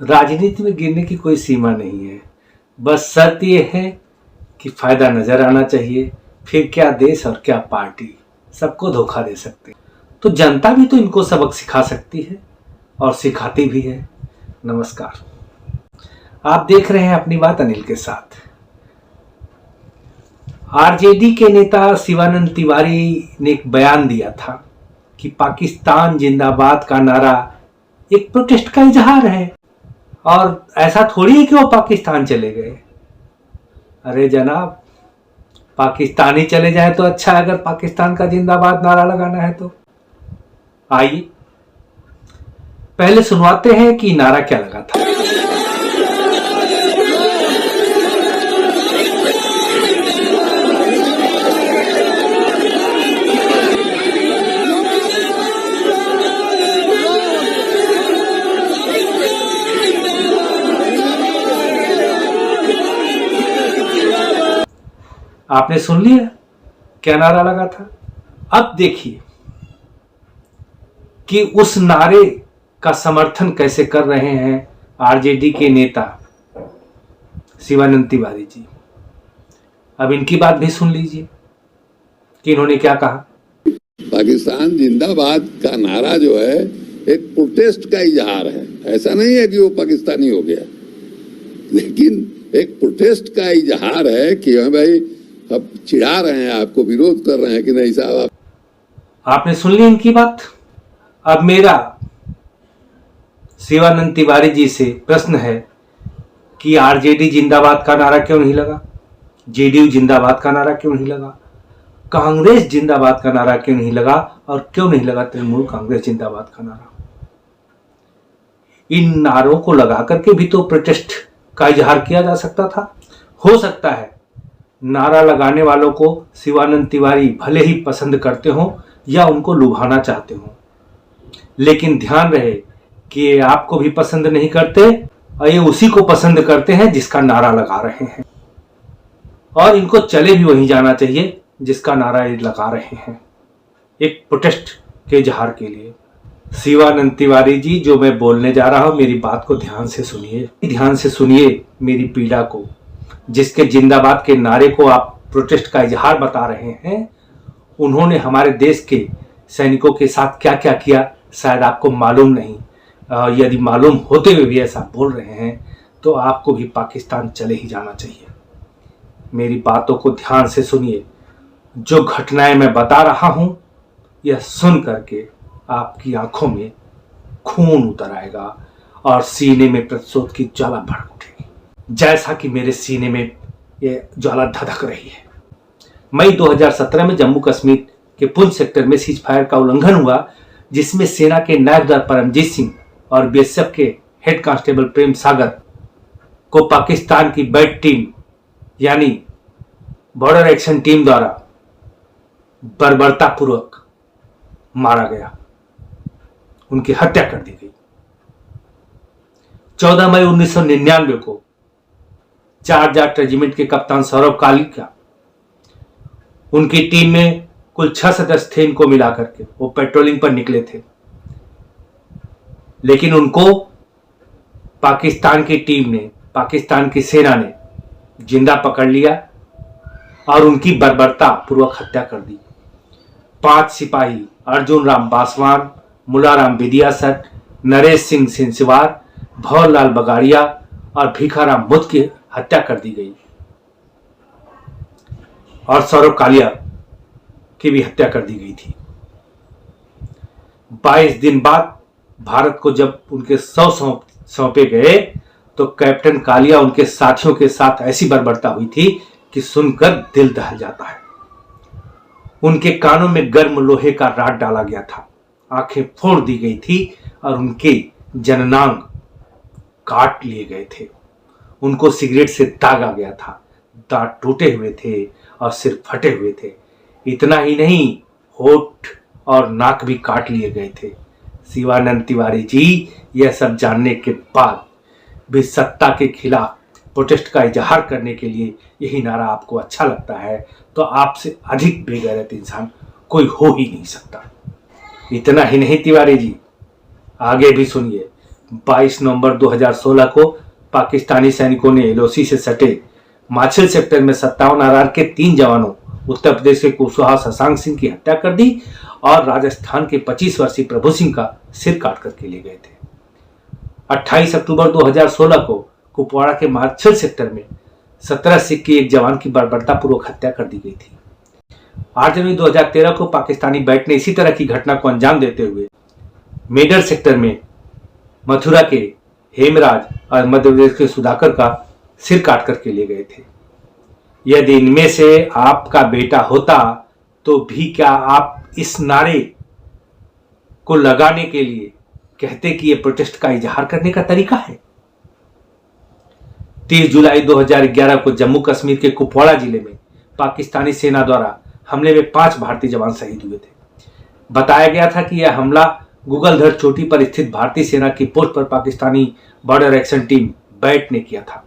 राजनीति में गिरने की कोई सीमा नहीं है, बस शर्त यह है कि फायदा नजर आना चाहिए। फिर क्या देश और क्या पार्टी, सबको धोखा दे सकते हैं। तो जनता भी तो इनको सबक सिखा सकती है और सिखाती भी है। नमस्कार, आप देख रहे हैं अपनी बात अनिल के साथ। आरजेडी के नेता शिवानंद तिवारी ने एक बयान दिया था कि पाकिस्तान जिंदाबाद का नारा एक प्रोटेस्ट का इजहार है और ऐसा थोड़ी है कि वो पाकिस्तान चले गए। अरे जनाब, पाकिस्तान ही चले जाए तो अच्छा है, अगर पाकिस्तान का जिंदाबाद नारा लगाना है तो। आइए पहले सुनवाते हैं कि नारा क्या लगा था। आपने सुन लिया क्या नारा लगा था। अब देखिए कि उस नारे का समर्थन कैसे कर रहे हैं आरजेडी के नेता शिवानंद तिवारी जी। अब इनकी बात भी सुन लीजिए कि इन्होंने क्या कहा। पाकिस्तान जिंदाबाद का नारा जो है एक प्रोटेस्ट का इजहार है। ऐसा नहीं है कि वो पाकिस्तानी हो गया, लेकिन एक प्रोटेस्ट का इजहार है कि हाँ भाई, अब चिढ़ा रहे हैं, आपको विरोध कर रहे हैं कि नहीं साहब। आपने सुन ली इनकी बात। अब मेरा शिवानंद तिवारी जी से प्रश्न है कि आरजेडी जिंदाबाद का नारा क्यों नहीं लगा, जेडीयू जिंदाबाद का नारा क्यों नहीं लगा, कांग्रेस जिंदाबाद का नारा क्यों नहीं लगा और क्यों नहीं लगा तृणमूल कांग्रेस जिंदाबाद का नारा। इन नारों को लगा करके भी तो प्रोटेस्ट का इजहार किया जा सकता था। हो सकता है नारा लगाने वालों को शिवानंद तिवारी भले ही पसंद करते हो या उनको लुभाना चाहते हो, लेकिन ध्यान रहे कि ये आपको भी पसंद नहीं करते और ये उसी को पसंद करते हैं जिसका नारा लगा रहे हैं, और इनको चले भी वहीं जाना चाहिए जिसका नारा ये लगा रहे हैं, एक प्रोटेस्ट के इजहार के लिए। शिवानंद तिवारी जी, जो मैं बोलने जा रहा हूं, मेरी बात को ध्यान से सुनिए, ध्यान से सुनिए मेरी पीड़ा को। जिसके जिंदाबाद के नारे को आप प्रोटेस्ट का इजहार बता रहे हैं, उन्होंने हमारे देश के सैनिकों के साथ क्या क्या किया शायद आपको मालूम नहीं। यदि मालूम होते हुए भी ऐसा बोल रहे हैं तो आपको भी पाकिस्तान चले ही जाना चाहिए। मेरी बातों को ध्यान से सुनिए। जो घटनाएं मैं बता रहा हूं, यह सुन करके आपकी आंखों में खून उतर आएगा और सीने में प्रतिशोध की ज्वाला भड़क उठेगी, जैसा कि मेरे सीने में यह ज्वाला धधक रही है। मई 2017 में जम्मू कश्मीर के पुंछ सेक्टर में सीज फायर का उल्लंघन हुआ, जिसमें सेना के नायबदार परमजीत सिंह और बीएसएफ के हेड कांस्टेबल प्रेम सागर को पाकिस्तान की बैट टीम यानी बॉर्डर एक्शन टीम द्वारा बर्बरतापूर्वक मारा गया, उनकी हत्या कर दी गई। 14 मई 1999 को 4 जाट रेजिमेंट के कप्तान सौरभ कालिका, उनकी टीम में कुल 6 सदस्य थे। इनको मिलाकर के वो पेट्रोलिंग पर निकले थे, लेकिन उनको पाकिस्तान की टीम ने, पाकिस्तान की सेना ने जिंदा पकड़ लिया और उनकी बर्बरता पूर्वक हत्या कर दी। 5 सिपाही अर्जुन राम बासवान, मुलाराम विदियासठ, नरेश सिंह सिंसिवार, भवरलाल बगाड़िया और भीखाराम मुद की हत्या कर दी गई और सौरभ कालिया की भी हत्या कर दी गई थी। 22 दिन बाद भारत को जब उनके 100 सौंपे गए तो कैप्टन कालिया उनके साथियों के साथ ऐसी बर्बरता हुई थी कि सुनकर दिल दहल जाता है। उनके कानों में गर्म लोहे का राड डाला गया था, आंखें फोड़ दी गई थी और उनके जननांग काट लिए गए थे। उनको सिगरेट से दागा गया था, दांत टूटे हुए थे और सिर फटे हुए थे। इतना ही नहीं, होठ और नाक भी काट लिए गए थे। शिवानंद तिवारी जी, यह सब जानने के बाद भी सत्ता के खिलाफ प्रोटेस्ट का इजहार करने के लिए यही नारा आपको अच्छा लगता है, तो आपसे अधिक बेगैरत इंसान कोई हो ही नहीं सकता। इतना ही नहीं तिवारी जी, आगे भी सुनिए। 22 नवंबर 2016 को पाकिस्तानी सैनिकों ने एलओसी से सटे माछिल सेक्टर में 57 आरआर के 3 जवानों उत्तर प्रदेश के कुशवाहा शशांक सिंह की हत्या कर दी और राजस्थान के 25 वर्षीय प्रभु सिंह का सिर काट करके ले गए थे। 28 अक्टूबर 2016 को कुपवाड़ा के माछिल सेक्टर में 17 सिख के एक जवान की बर्बरतापूर्वक हत्या कर दी गई थी। 8 जनवरी 2013 को पाकिस्तानी बैट ने इसी तरह की घटना को अंजाम देते हुए मेडर सेक्टर में मथुरा के हेमराज और मध्य प्रदेश के सुधाकर का सिर काट करके ले गए थे। यदि इनमें से आपका बेटा होता तो भी क्या आप इस नारे को लगाने के लिए कहते कि यह प्रोटेस्ट का इजहार करने का तरीका है? 30 जुलाई 2011 को जम्मू कश्मीर के कुपवाड़ा जिले में पाकिस्तानी सेना द्वारा हमले में 5 भारतीय जवान शहीद हुए थे। बताया गया था कि यह हमला गूगलधर चोटी पर स्थित भारतीय सेना की पोस्ट पर Pakistani border action team bat ने किया था।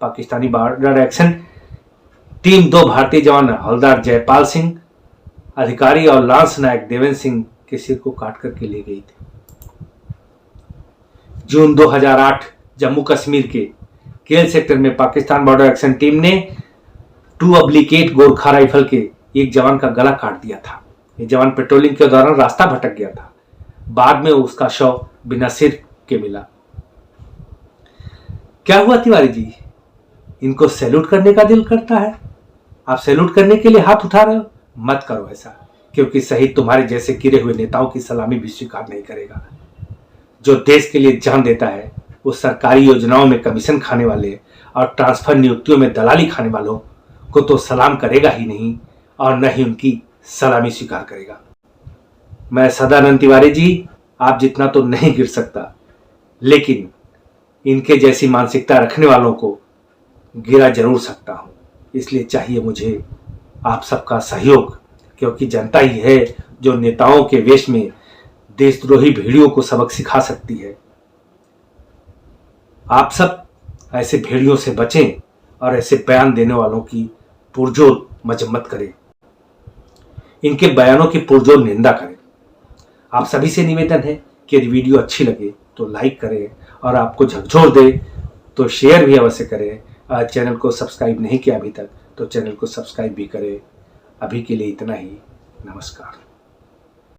पाकिस्तानी बॉर्डर एक्शन टीम 2 भारतीय जवान हवलदार जयपाल सिंह अधिकारी और लांस नायक देवेंद्र सिंह के सिर को काट करके ले गई थी। जून 2008 जम्मू कश्मीर के केल सेक्टर में पाकिस्तान बॉर्डर एक्शन टीम ने 2 गोरखा राइफल के एक जवान का गला काट दिया था। यह जवान पेट्रोलिंग के दौरान रास्ता भटक गया था। बाद में उसका शव बिना सिर के मिला। क्या हुआ तिवारी जी? इनको सैल्यूट करने का दिल करता है? आप सैल्यूट करने के लिए हाथ उठा रहे हो? मत करो ऐसा, क्योंकि शहीद तुम्हारे जैसे गिरे हुए नेताओं की सलामी भी स्वीकार नहीं करेगा। जो देश के लिए जान देता है वो सरकारी योजनाओं में कमीशन खाने वाले और ट्रांसफर नियुक्तियों में दलाली खाने वालों को तो सलाम करेगा ही नहीं और न ही उनकी सलामी स्वीकार करेगा। मैं सदानंद तिवारी जी आप जितना तो नहीं गिर सकता, लेकिन इनके जैसी मानसिकता रखने वालों को गिरा जरूर सकता हूं। इसलिए चाहिए मुझे आप सबका सहयोग, क्योंकि जनता ही है जो नेताओं के वेश में देशद्रोही भेड़ियों को सबक सिखा सकती है। आप सब ऐसे भेड़ियों से बचें और ऐसे बयान देने वालों की पुरजोर मजम्मत करें, इनके बयानों की पुरजोर निंदा करें। आप सभी से निवेदन है कि यदि वीडियो अच्छी लगे तो लाइक करें और आपको झकझोर दे तो शेयर भी अवश्य करें। चैनल को सब्सक्राइब नहीं किया अभी तक तो चैनल को सब्सक्राइब भी करें। अभी के लिए इतना ही। नमस्कार।